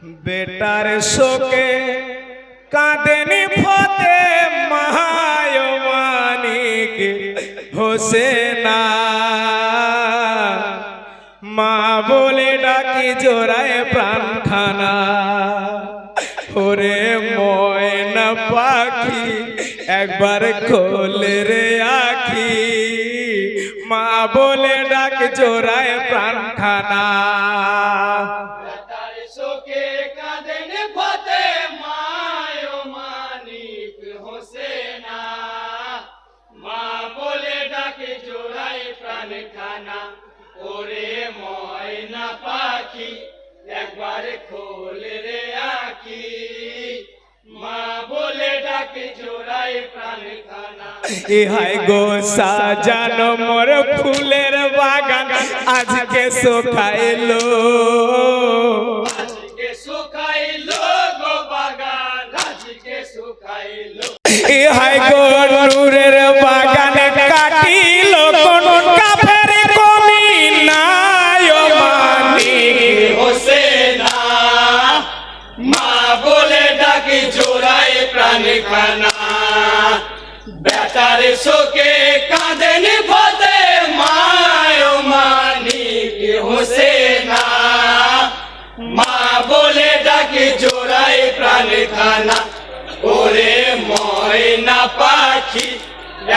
Better শোকে কাঁদেনি ফতে মানিক হোসেনা, মা বলে ডাকি জোড়ায় প্রাণখানা। ওরে ময়না পাখি একবার খোলে রে আখি, মা বলে ডাক জোড়ায় প্রাণখানা। ওরে ময়না পাখি একবার খোলে রে আখি, মা বলে ডাকে জোড়ায় প্রাণখানা। ইহাই গো সাজানো মোর ফুলের বাগান আজকে শুকাইলো, আজকে শুকাইলো গো বাগান, আজকে শুকাইলো। ইহাই গো নূরের বাগানে কাটিলো কোন কাফের কমিনায় মানিক হোসেনা, মা বলে ডাকে জোড়ায় প্রাণখানা। বেটার শোকে কাঁদেন ফতে মানিক হোসেনা, মা বলে ডাকে জোড়ায় প্রাণখানা। ওরে ময়না পাখি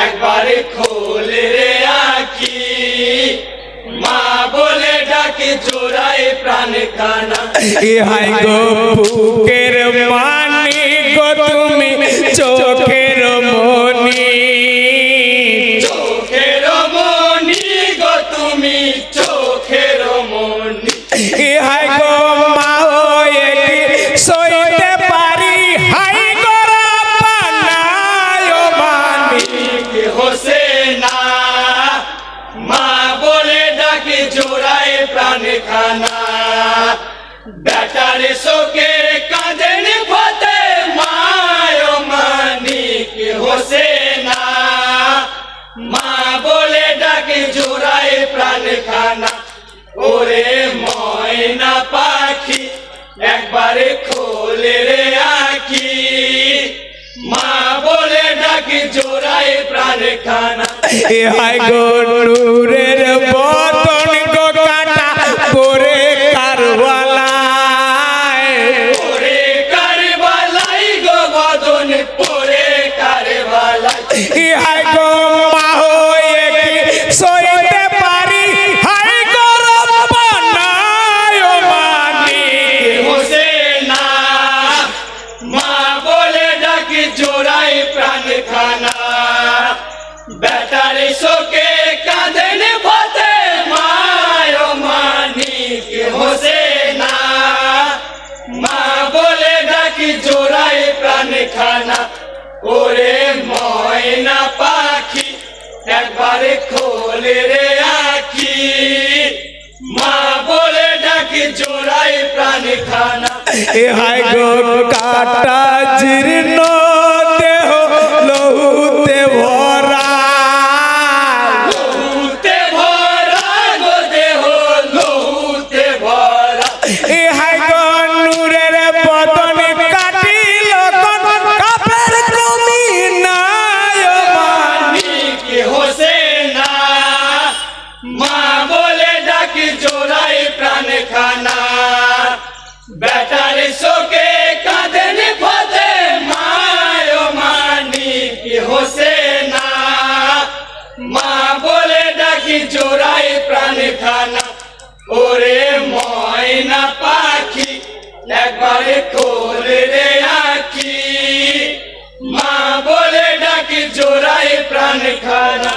একবার খোলে রে আখি, মা বলে ডাকে জোড়ায় প্রাণখানা। ইহাই গো বুকের মানি গো তুমি চোখের মনি, চোখের মনি গো তুমি চোখের মনি। ইহাই গো মা হয়ে সইতে পারি হাই গো বানায় মানিক হোসেনা, মা বলে ডাকে জোড়ায় প্রাণখানা। বেটার শোকে কাঁদেন ফতে মানিক হোসেনা, মা বলে ডাকে জোড়ায় প্রাণখানা। ওরে ময়না পাখি একবার খোলে রে আখি, মা বলে ডাকে জোড়ায় প্রাণখানা। ইহাই গো নূরের বদন গো কাটা করে কারবালায়, ওরে কারবালাই গো বদন পরে কারবালাই। ইহাই গো মা হয়ে সইতে পারি হাই গো বানায় মানিক হোসেনা, মা বলে ডাকে জোড়ায় প্রাণখানা। বেটার শোকে কাঁদেন ফতে মানিক হোসেনা, মা বলে ডাকে জোড়ায় প্রাণখানা। ওরে ময়না পাখি একবার খোলে রে আখি, মা বলে ডাকে জোড়ায় প্রাণখানা। ইহাই গো কাটা জীর্ণ দেহ লহুতে ভরা, লহুতে ভরা গো দেহ লহুতে ভরা। ইহাই গো নূরের বদন কাটিল কোন কাফের কমিনায় মানিক মানিক হোসেনা, মা বলে ডাকে জোড়ায় প্রাণখানা। বেটার শোকে কাঁদেন ফতে মানিক হোসেনা, মা বলে ডাকে জোড়ায় প্রাণখানা। ওরে ময়না পাখি একবার খোলে রে আখি, মা বলে ডাকে জোড়ায় প্রাণখানা।